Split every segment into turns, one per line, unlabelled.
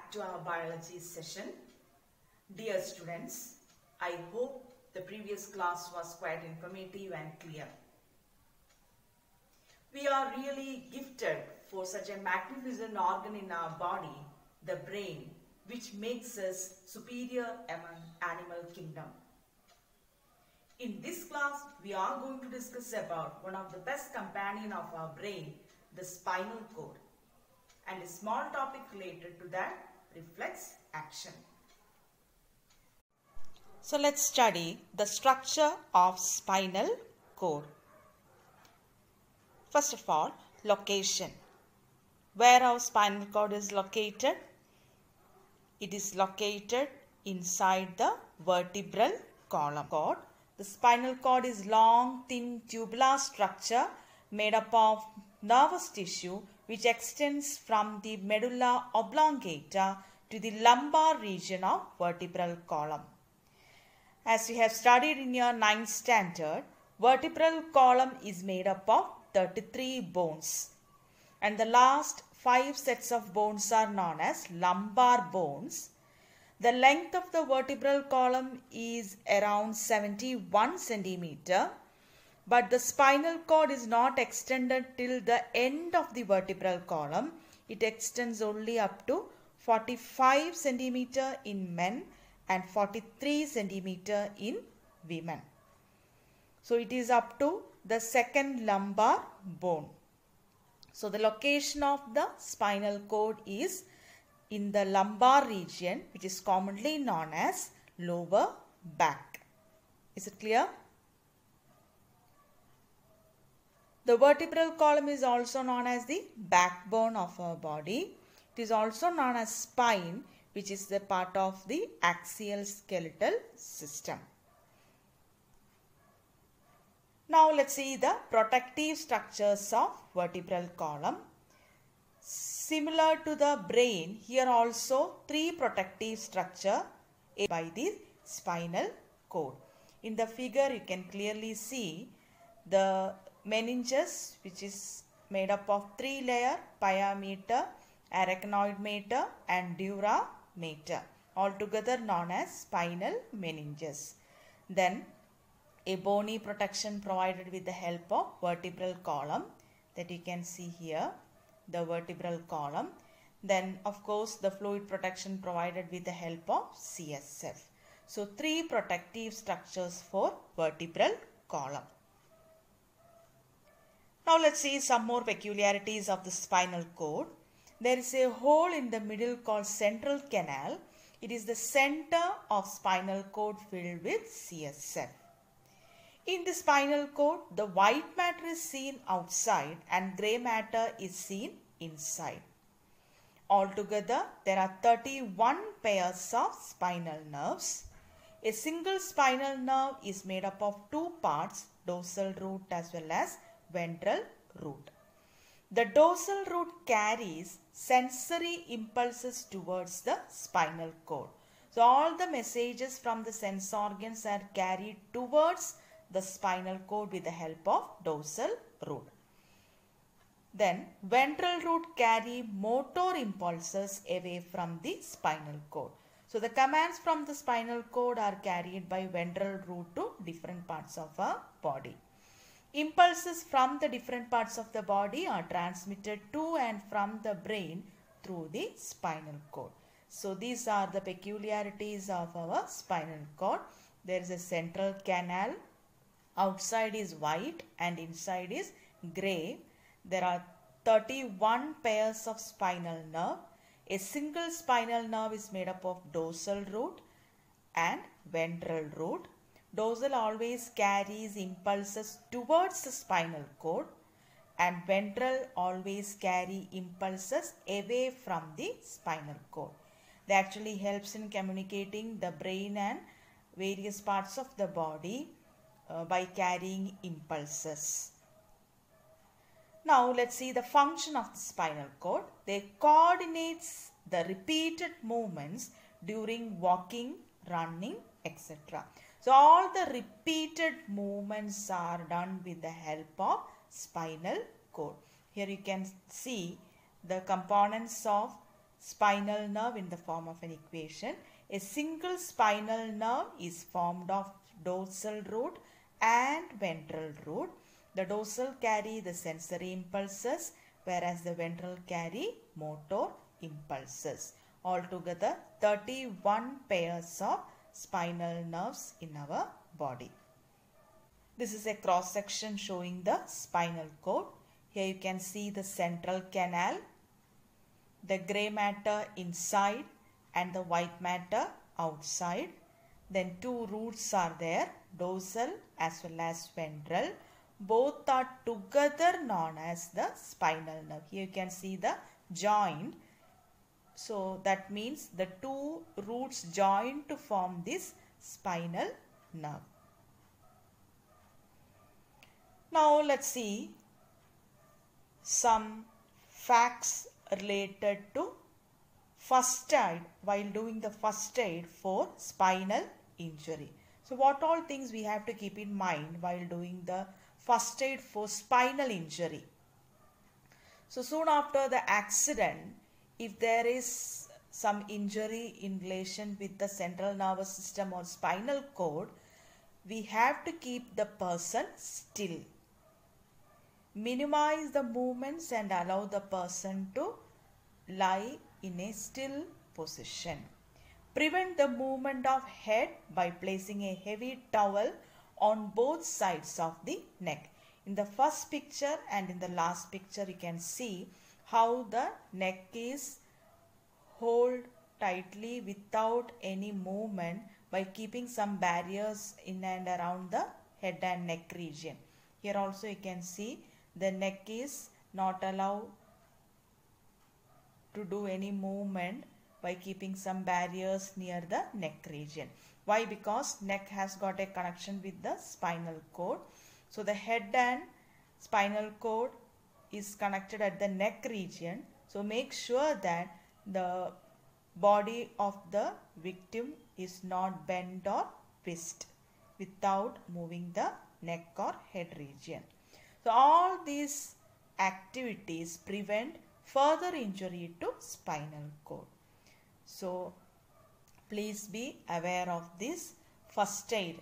back to our biology session. Dear students, I hope the previous class was quite informative and clear. We are really gifted for such a magnificent organ in our body, the brain, which makes us superior among animal kingdom. In this class, we are going to discuss about one of the best companion of our brain, the spinal cord, and a small topic related to that, reflex action. So let's study the structure of spinal cord. First of all, location. Where our spinal cord is located? It is located inside the vertebral column. The spinal cord is long, thin, tubular structure made up of nervous tissue which extends from the medulla oblongata to the lumbar region of vertebral column. As you have studied in your 9th standard, vertebral column is made up of 33 bones, and the last 5 sets of bones are known as lumbar bones. The length of the vertebral column is around 71 centimeter, but the spinal cord is not extended till the end of the vertebral column. It extends only up to 45 centimeter in men and 43 centimeter in women. So it is up to the second lumbar bone. So the location of the spinal cord is in the lumbar region, which is commonly known as lower back. Is it clear? The vertebral column is also known as the backbone of our body. It is also known as spine, which is the part of the axial skeletal system. Now let's see the protective structures of vertebral column. Similar to the brain, here also 3 protective structure by the spinal cord. In the figure you can clearly see the meninges, which is made up of 3 layers: pia mater, arachnoid mater and dura mater, altogether known as spinal meninges. Then a bony protection provided with the help of vertebral column, that you can see here, the vertebral column. Then of course the fluid protection provided with the help of CSF. So 3 protective structures for vertebral column. Now let's see some more peculiarities of the spinal cord. There is a hole in the middle called central canal. It is the center of spinal cord filled with CSF. In the spinal cord, the white matter is seen outside and grey matter is seen inside. Altogether, there are 31 pairs of spinal nerves. A single spinal nerve is made up of 2 parts, dorsal root as well as ventral root. The dorsal root carries sensory impulses towards the spinal cord. So all the messages from the sense organs are carried towards the spinal cord with the help of dorsal root. Then ventral root carry motor impulses away from the spinal cord. So the commands from the spinal cord are carried by ventral root to different parts of our body. Impulses from the different parts of the body are transmitted to and from the brain through the spinal cord. So these are the peculiarities of our spinal cord. There is a central canal. Outside is white and inside is grey. There are 31 pairs of spinal nerve. A single spinal nerve is made up of dorsal root and ventral root. Dorsal always carries impulses towards the spinal cord and ventral always carry impulses away from the spinal cord. They actually helps in communicating the brain and various parts of the body by carrying impulses. Now let's see the function of the spinal cord. They coordinates the repeated movements during walking, running, etc. So all the repeated movements are done with the help of spinal cord. Here you can see the components of spinal nerve in the form of an equation. A single spinal nerve is formed of dorsal root and ventral root. The dorsal carry the sensory impulses, whereas the ventral carry motor impulses. Altogether 31 pairs of spinal nerves in our body. This is a cross section showing the spinal cord. Here you can see the central canal, the grey matter inside and the white matter outside. Then two roots are there, dorsal as well as ventral. Both are together known as the spinal nerve. Here you can see the joint. So that means the two roots join to form this spinal nerve. Now let's see some facts related to first aid while doing the first aid for spinal injury. So what all things we have to keep in mind while doing the first aid for spinal injury. So soon after the accident, if there is some injury in relation with the central nervous system or spinal cord, we have to keep the person still. Minimize the movements and allow the person to lie in a still position. Prevent the movement of head by placing a heavy towel on both sides of the neck. In the first picture and in the last picture, you can see how the neck is held tightly without any movement by keeping some barriers in and around the head and neck region. Here also you can see the neck is not allowed to do any movement by keeping some barriers near the neck region. Why? Because neck has got a connection with the spinal cord. So the head and spinal cord is connected at the neck region. So make sure that the body of the victim is not bent or twist without moving the neck or head region. So all these activities prevent further injury to spinal cord. So please be aware of this first aid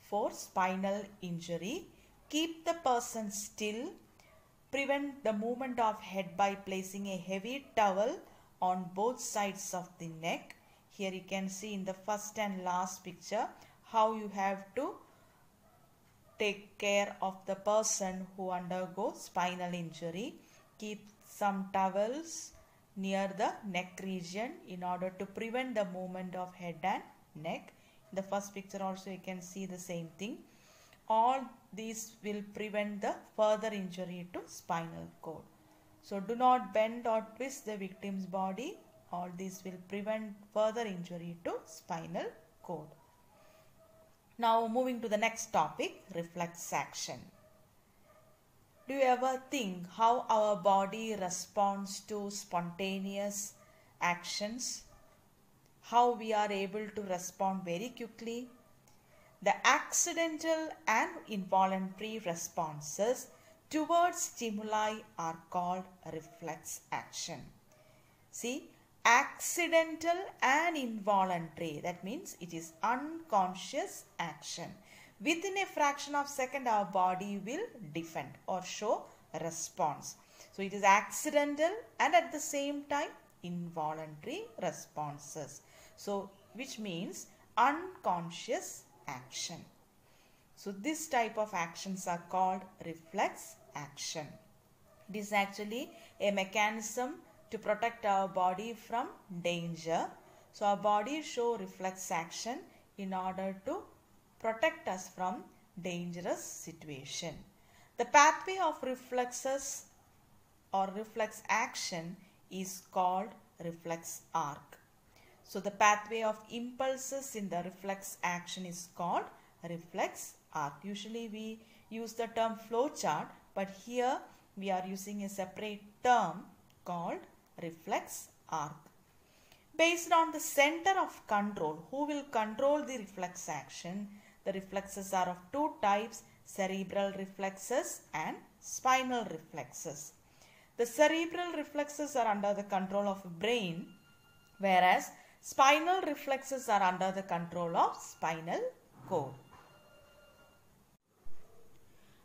for spinal injury. Keep the person still. Prevent the movement of head by placing a heavy towel on both sides of the neck. Here you can see in the first and last picture how you have to take care of the person who undergoes spinal injury. Keep some towels near the neck region in order to prevent the movement of head and neck. In the first picture also you can see the same thing. All these will prevent the further injury to spinal cord. So do not bend or twist the victim's body. All these will prevent further injury to spinal cord. Now moving to the next topic, reflex action. Do you ever think how our body responds to spontaneous actions? How we are able to respond very quickly? The accidental and involuntary responses towards stimuli are called reflex action. See, accidental and involuntary, that means it is unconscious action. Within a fraction of a second, our body will defend or show response. So it is accidental and at the same time involuntary responses. So which means unconscious action. So this type of actions are called reflex action. It is actually a mechanism to protect our body from danger. So our body show reflex action in order to protect us from dangerous situation. The pathway of reflexes or reflex action is called reflex arc. So the pathway of impulses in the reflex action is called reflex arc. Usually we use the term flow chart, but here we are using a separate term called reflex arc. Based on the center of control, who will control the reflex action? The reflexes are of two types, cerebral reflexes and spinal reflexes. The The cerebral reflexes are under the control of brain, whereas spinal reflexes are under the control of spinal cord.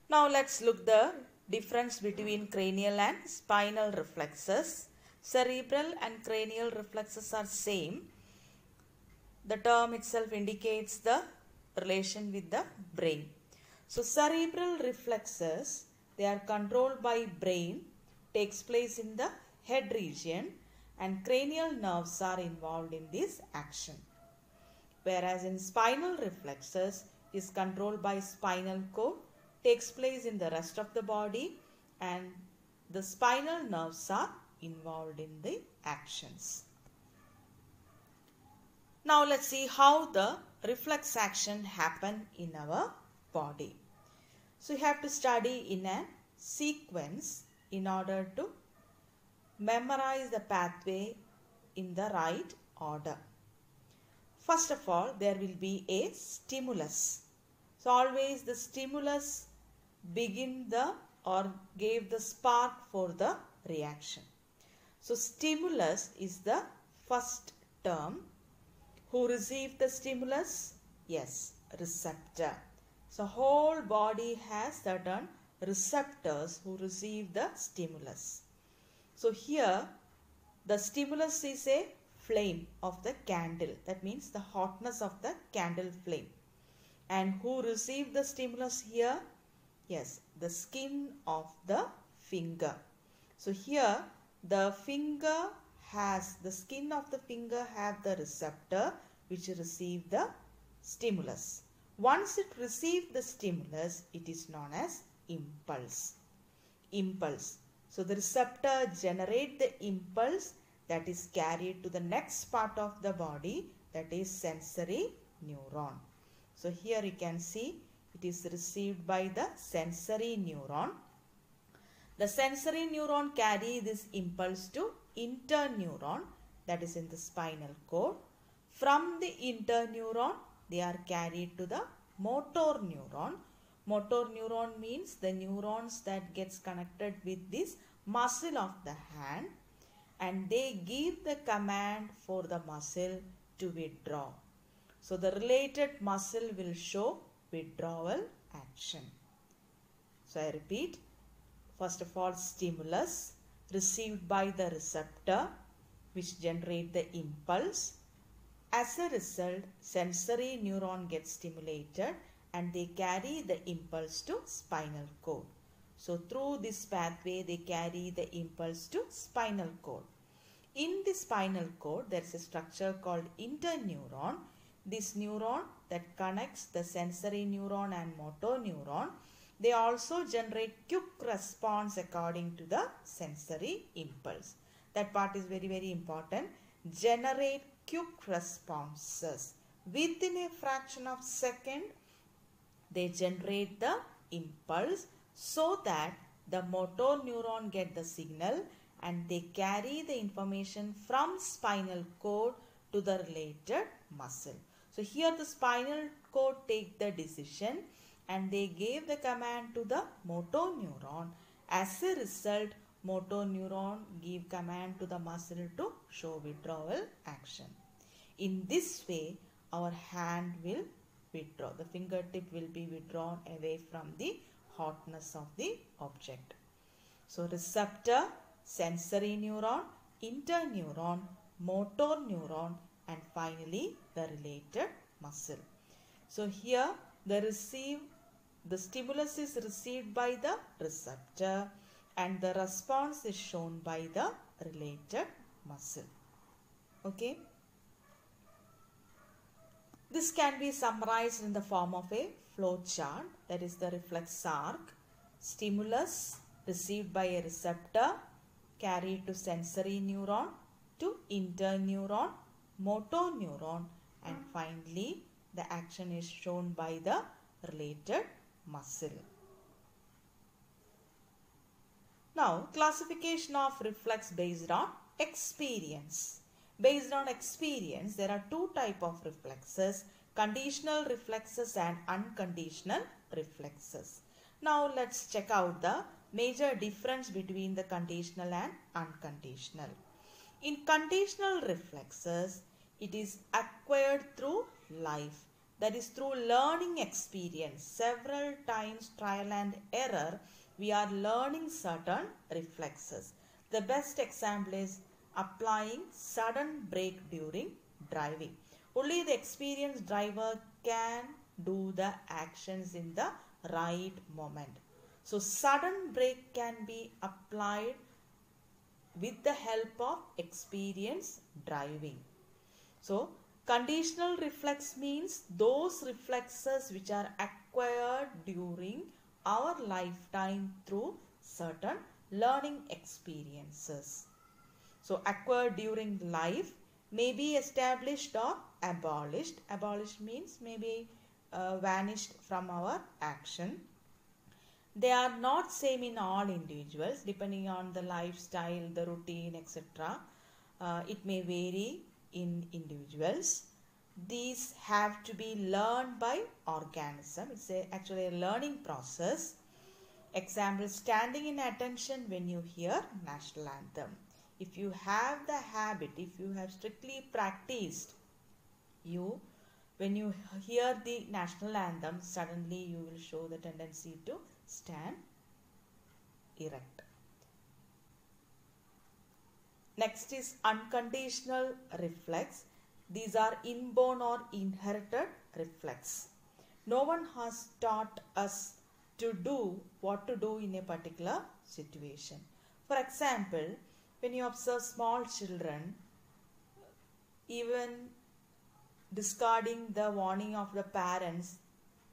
Now let's look the difference between cranial and spinal reflexes. Cerebral and cranial reflexes are same. The term itself indicates the relation with the brain. So cerebral reflexes, they are controlled by brain, takes place in the head region, and cranial nerves are involved in this action. Whereas in spinal reflexes is controlled by spinal cord, takes place in the rest of the body, and the spinal nerves are involved in the actions. Now let's see how the reflex action happen in our body. So you have to study in a sequence in order to memorize the pathway in the right order. First of all, there will be a stimulus. So always the stimulus begin the or gave the spark for the reaction. So stimulus is the first term. Who received the stimulus? Yes, receptor. So whole body has certain receptors who receive the stimulus. So here the stimulus is a flame of the candle. That means the hotness of the candle flame. And who received the stimulus here? Yes, the skin of the finger. So here the finger has, the skin of the finger have the receptor which receive the stimulus. Once it receives the stimulus, it is known as impulse. Impulse. So the receptor generate the impulse that is carried to the next part of the body, that is sensory neuron. So here you can see it is received by the sensory neuron. The sensory neuron carry this impulse to interneuron, that is in the spinal cord. From the interneuron, they are carried to the motor neuron. Motor neuron means the neurons that gets connected with this muscle of the hand, and they give the command for the muscle to withdraw. So the related muscle will show withdrawal action. So I repeat, first of all, stimulus received by the receptor which generate the impulse. As a result, sensory neuron gets stimulated and they carry the impulse to spinal cord. So through this pathway they carry the impulse to spinal cord. In the spinal cord there is a structure called interneuron. This neuron that connects the sensory neuron and motor neuron, they also generate quick response according to the sensory impulse. That part is very, very important. Generate quick responses. Within a fraction of second, they generate the impulse so that the motor neuron get the signal and they carry the information from spinal cord to the related muscle. So here the spinal cord take the decision and they gave the command to the motor neuron. As a result, motor neuron give command to the muscle to show withdrawal action. In this way, our hand will withdraw. The fingertip will be withdrawn away from the hotness of the object. So receptor, sensory neuron, interneuron, motor neuron, and finally the related muscle. So here the stimulus is received by the receptor and the response is shown by the related muscle. Okay. This can be summarized in the form of a flow chart, that is the reflex arc. Stimulus received by a receptor carried to sensory neuron, to interneuron, motor neuron, and finally the action is shown by the related muscle. Now, classification of reflex based on experience. Based on experience, there are two types of reflexes, conditional reflexes and unconditional reflexes. Now, let's check out the major difference between the conditional and unconditional. In conditional reflexes, it is acquired through life, that is through learning experience. Several times trial and error, we are learning certain reflexes. The best example is applying sudden brake during driving. Only the experienced driver can do the actions in the right moment. So sudden brake can be applied with the help of experience driving. So conditional reflex means those reflexes which are acquired during our lifetime through certain learning experiences. So acquired during life may be established or abolished. Abolished means maybe vanished from our action. They are not same in all individuals depending on the lifestyle, the routine, etc. It may vary in individuals. These have to be learned by organism. It's actually a learning process. Example, standing in attention when you hear national anthem. If you have the habit, if you have strictly practiced, when you hear the national anthem, suddenly you will show the tendency to stand erect. Next is unconditional reflex. These are inborn or inherited reflex. No one has taught us to do what to do in a particular situation. For example, when you observe small children, even discarding the warning of the parents,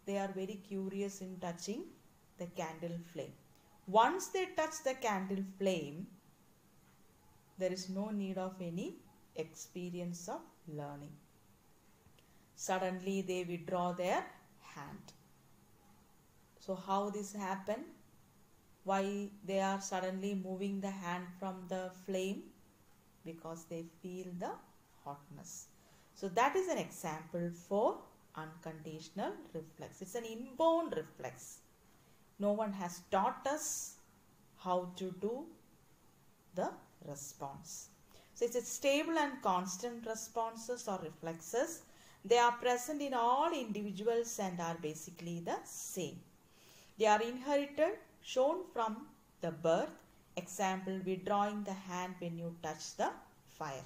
they are very curious in touching the candle flame. Once they touch the candle flame, there is no need of any experience of learning. Suddenly they withdraw their hand. So how this happen? Why they are suddenly moving the hand from the flame? Because they feel the hotness. So that is an example for unconditional reflex. It's an inborn reflex. No one has taught us how to do the response. So it's a stable and constant responses or reflexes. They are present in all individuals and are basically the same. They are inherited, shown from the birth. Example, withdrawing the hand when you touch the fire.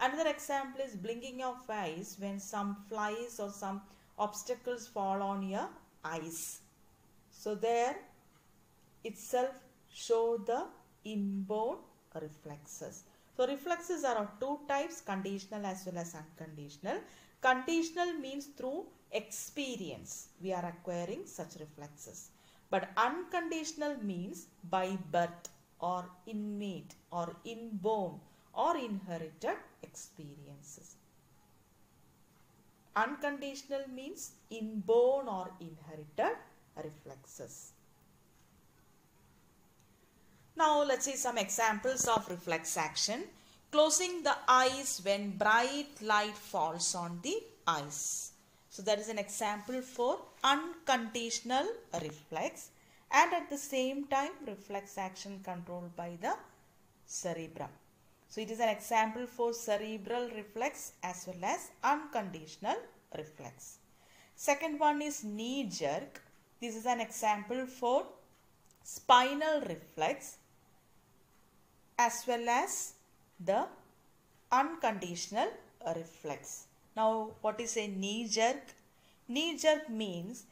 Another example is blinking of eyes when some flies or some obstacles fall on your eyes. So there itself show the inborn reflexes. So reflexes are of two types, conditional as well as unconditional. Conditional means through experience we are acquiring such reflexes. But unconditional means by birth or innate or inborn or inherited experiences. Unconditional means inborn or inherited reflexes. Now let's see some examples of reflex action. Closing the eyes when bright light falls on the eyes. So that is an example for unconditional reflex, and at the same time reflex action controlled by the cerebrum. So it is an example for cerebral reflex as well as unconditional reflex. Second one is knee jerk. This is an example for spinal reflex as well as the unconditional reflex. Now what is a knee jerk? Knee jerk means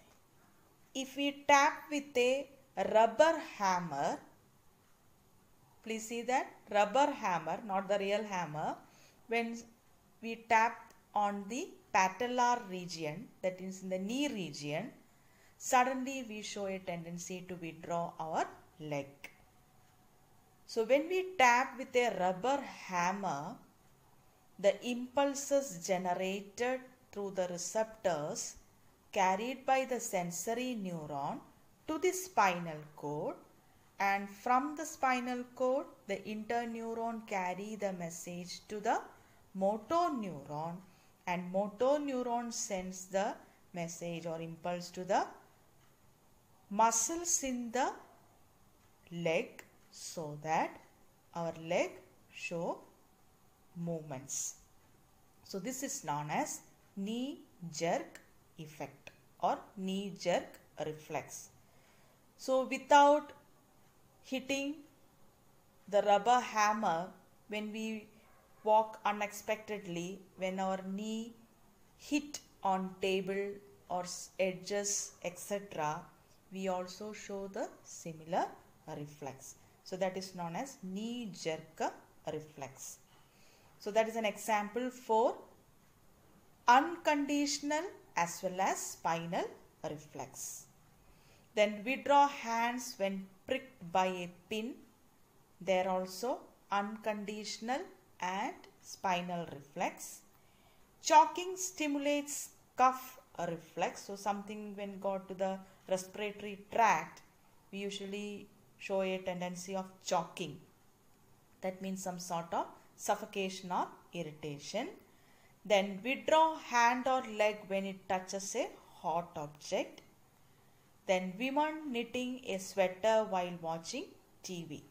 if we tap with a rubber hammer, please see that rubber hammer, not the real hammer, when we tap on the patellar region, that is in the knee region, suddenly we show a tendency to withdraw our leg. So when we tap with a rubber hammer, the impulses generated through the receptors carried by the sensory neuron to the spinal cord, and from the spinal cord the interneuron carry the message to the motor neuron, and motor neuron sends the message or impulse to the muscles in the leg so that our leg show movements. So this is known as knee jerk effect or knee jerk reflex. So without hitting the rubber hammer, when we walk unexpectedly, when our knee hit on table or edges, etc., we also show the similar reflex. So that is known as knee jerk reflex. So that is an example for unconditional as well as spinal reflex. Then withdraw hands when pricked by a pin. They are also unconditional and spinal reflex. Choking stimulates cuff reflex. So something when got to the respiratory tract, we usually show a tendency of choking. That means some sort of suffocation or irritation. Then withdraw hand or leg when it touches a hot object. Then women knitting a sweater while watching TV.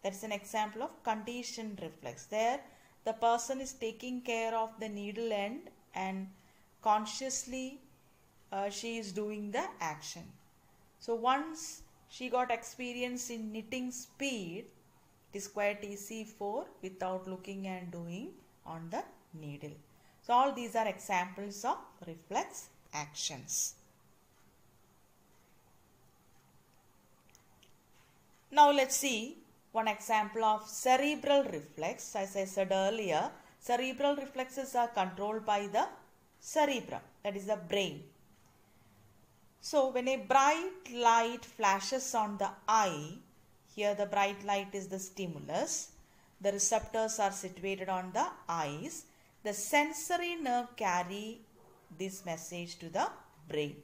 That's an example of conditioned reflex. There the person is taking care of the needle end and consciously she is doing the action. So once she got experience in knitting speed, it is quite easy for without looking and doing on the needle. So all these are examples of reflex actions. Now let's see one example of cerebral reflex. As I said earlier, cerebral reflexes are controlled by the cerebrum, that is the brain. So when a bright light flashes on the eye, here the bright light is the stimulus, the receptors are situated on the eyes, the sensory nerve carry this message to the brain.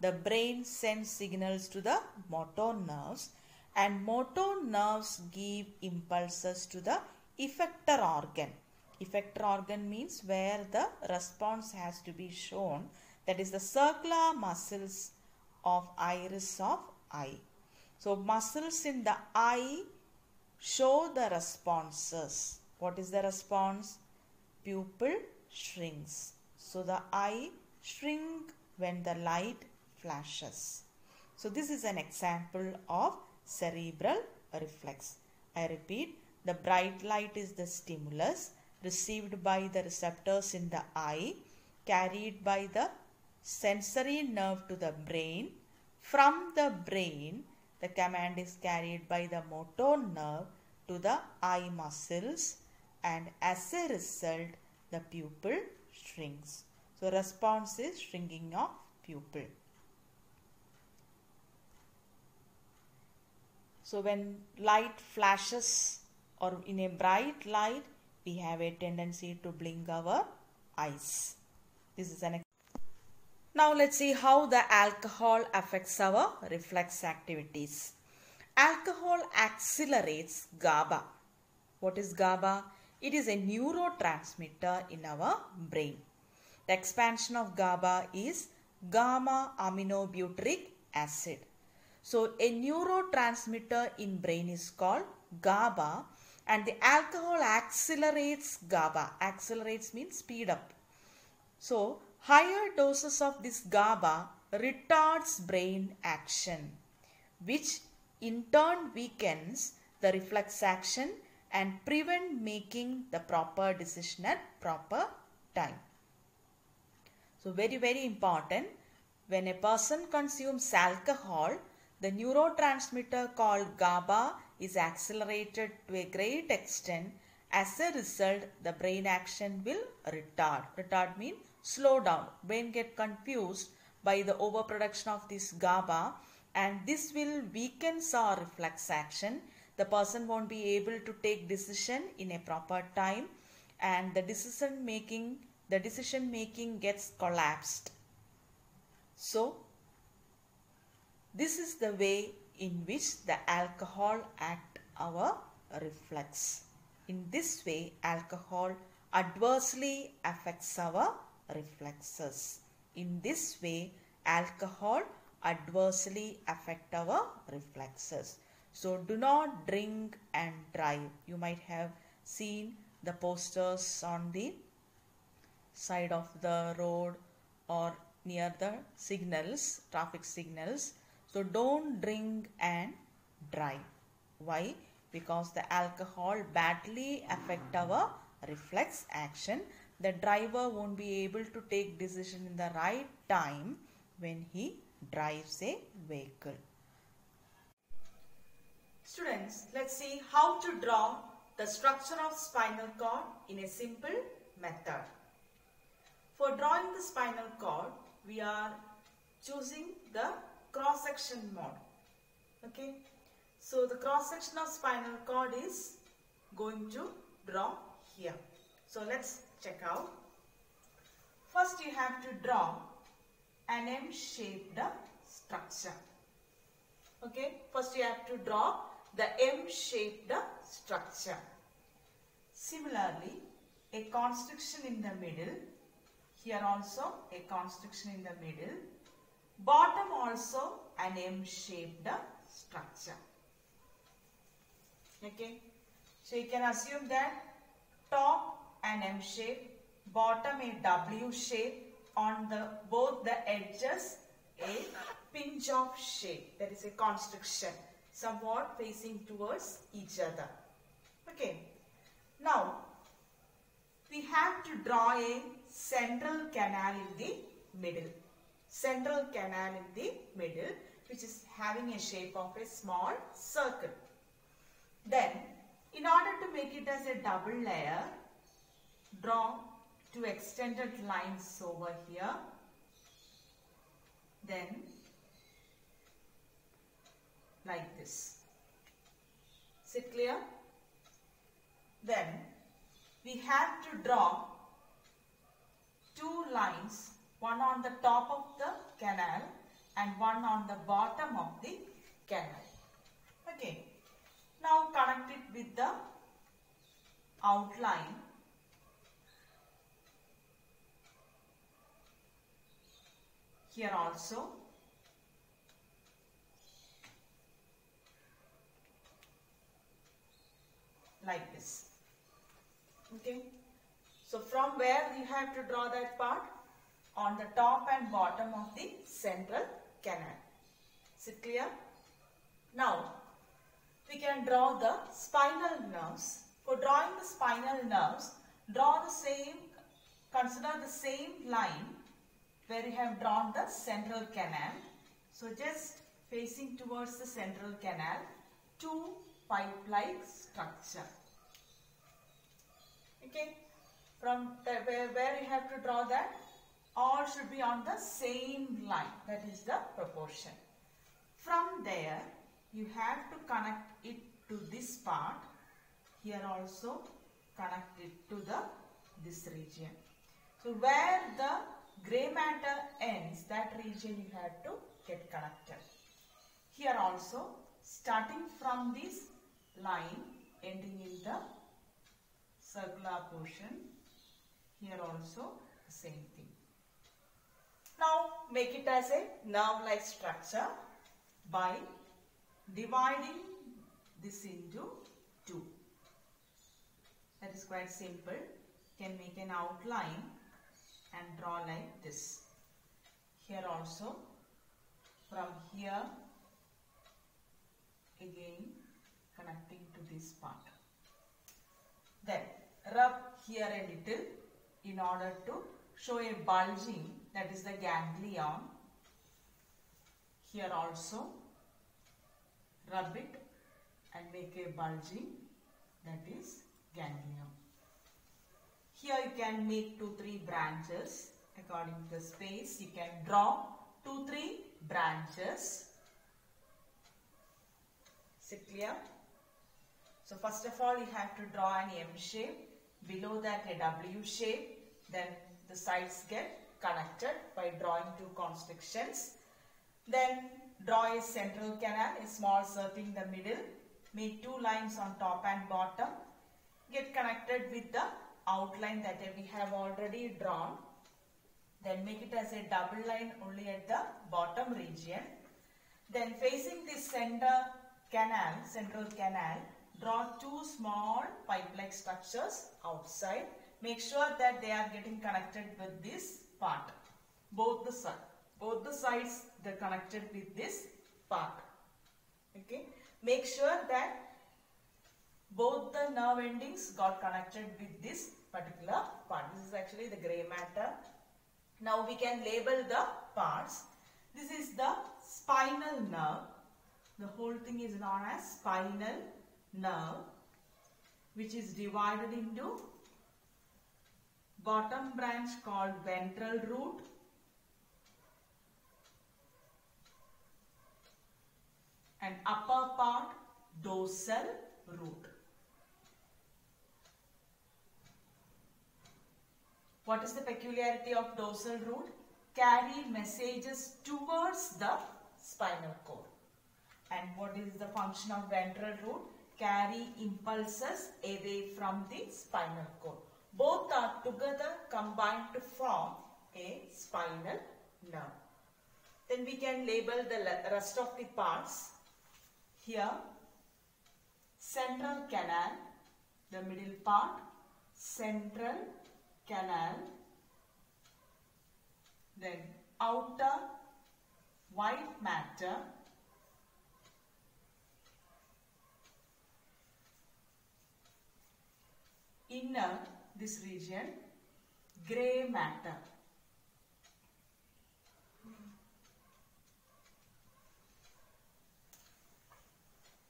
The brain sends signals to the motor nerves, and motor nerves give impulses to the effector organ. Effector organ means where the response has to be shown, that is the circular muscles of iris of eye. So muscles in the eye show the responses. What is the response? Pupil shrinks. So the eye shrink when the light flashes. So this is an example of cerebral reflex. I repeat, the bright light is the stimulus received by the receptors in the eye, carried by the sensory nerve to the brain. From the brain, the command is carried by the motor nerve to the eye muscles, and as a result, the pupil shrinks. So response is shrinking of pupil. So when light flashes or in a bright light, we have a tendency to blink our eyes. This is an example. Now let's see how the alcohol affects our reflex activities. Alcohol accelerates GABA. What is GABA? It is a neurotransmitter in our brain. The expansion of GABA is gamma aminobutyric acid. So a neurotransmitter in brain is called GABA, and the alcohol accelerates GABA. Accelerates means speed up. So higher doses of this GABA retards brain action, which in turn weakens the reflex action and prevent making the proper decision at proper time. So very important, when a person consumes alcohol, the neurotransmitter called GABA is accelerated to a great extent. As a result, the brain action will retard. Retard means slow down. Brain get confused by the overproduction of this GABA, and this will weaken our reflex action. The person won't be able to take decision in a proper time, and the decision making gets collapsed. So this is the way in which the alcohol act our reflex. In this way, alcohol adversely affects our reflexes. In this way, alcohol adversely affect our reflexes. So do not drink and drive. You might have seen the posters on the side of the road or near the signals, traffic signals. So don't drink and drive. Why? Because the alcohol badly affect our reflex action. The driver won't be able to take decision in the right time when he drives a vehicle. Students, let's see how to draw the structure of spinal cord in a simple method. For drawing the spinal cord, we are choosing the cross-section mode. Okay. So the cross-section of spinal cord is going to draw here. So let's check out. First you have to draw an M-shaped structure. Okay. First you have to draw the M-shaped structure. Similarly, a constriction in the middle. Here also a constriction in the middle. Bottom also an M-shaped structure. Okay. So you can assume that top an M shape, bottom a W shape, on the both the edges a pinch off shape, that is a constriction, somewhat facing towards each other. Okay. Now we have to draw a central canal in the middle. Central canal in the middle, which is having a shape of a small circle. Then, in order to make it as a double layer, draw two extended lines over here. Then, like this. Is it clear? Then, we have to draw two lines, one on the top of the canal and one on the bottom of the canal. Okay. Now connect it with the outline. Here also. Like this. Okay. So from where we have to draw that part? On the top and bottom of the central canal. Is it clear? Now, we can draw the spinal nerves. For drawing the spinal nerves, consider the same line where we have drawn the central canal. So just facing towards the central canal, two pipe-like structure. Okay. From where you have to draw that, all should be on the same line. That is the proportion. From there, you have to connect it to this part. Here also connect it to this region. So where the grey matter ends, that region you have to get connected. Here also, starting from this line, ending in the circular portion. Here also the same thing. Now make it as a nerve-like structure by dividing this into two. That is quite simple. You can make an outline and draw like this. Here also, from here again connecting to this part. Then rub here a little in order to show a bulging, that is the ganglion. Here also rub it and make a bulging, that is ganglion. Here you can make 2-3 branches according to the space. You can draw 2-3 branches. Is it clear? So first of all you have to draw an M shape, below that a W shape, then the sides get connected by drawing two constrictions. Then draw a central canal, a small circle in the middle, make two lines on top and bottom, get connected with the outline that we have already drawn. Then make it as a double line only at the bottom region. Then facing the center canal, central canal, draw two small pipe-like structures outside. Make sure that they are getting connected with this part. Both the sides they're connected with this part. Okay. Make sure that both the nerve endings got connected with this particular part. This is actually the gray matter. Now we can label the parts. This is the spinal nerve. The whole thing is known as spinal nerve, which is divided into bottom branch called ventral root, and upper part dorsal root. What is the peculiarity of dorsal root? Carry messages towards the spinal cord. And what is the function of ventral root? Carry impulses away from the spinal cord. Both are together combined to form a spinal nerve. Then we can label the rest of the parts. Here, central canal, the middle part, central canal, then outer white matter, inner, this region, gray matter.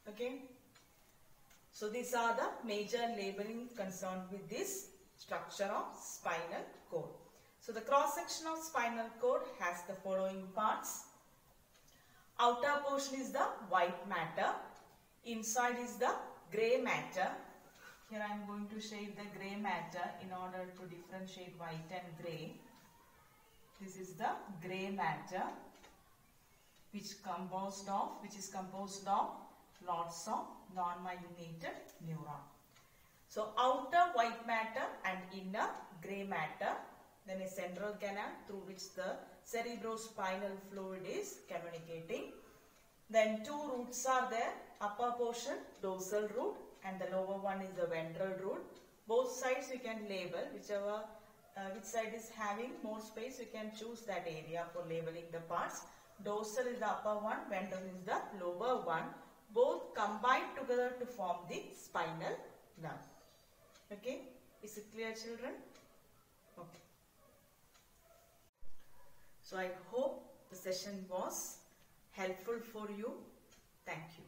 Okay. So these are the major labeling concerned with this structure of spinal cord. So the cross section of spinal cord has the following parts. Outer portion is the white matter. Inside is the gray matter. Here I am going to shade the gray matter in order to differentiate white and gray. This is the gray matter, which is composed of lots of non-myelinated neuron. So outer white matter and inner gray matter, then a central canal through which the cerebrospinal fluid is communicating. Then two roots are there, upper portion dorsal root and the lower one is the ventral root. Both sides you can label, which side is having more space, you can choose that area for labeling the parts. Dorsal is the upper one, ventral is the lower one. Both combined together to form the spinal nerve. Okay, is it clear, children? Okay. So I hope the session was helpful for you. Thank you.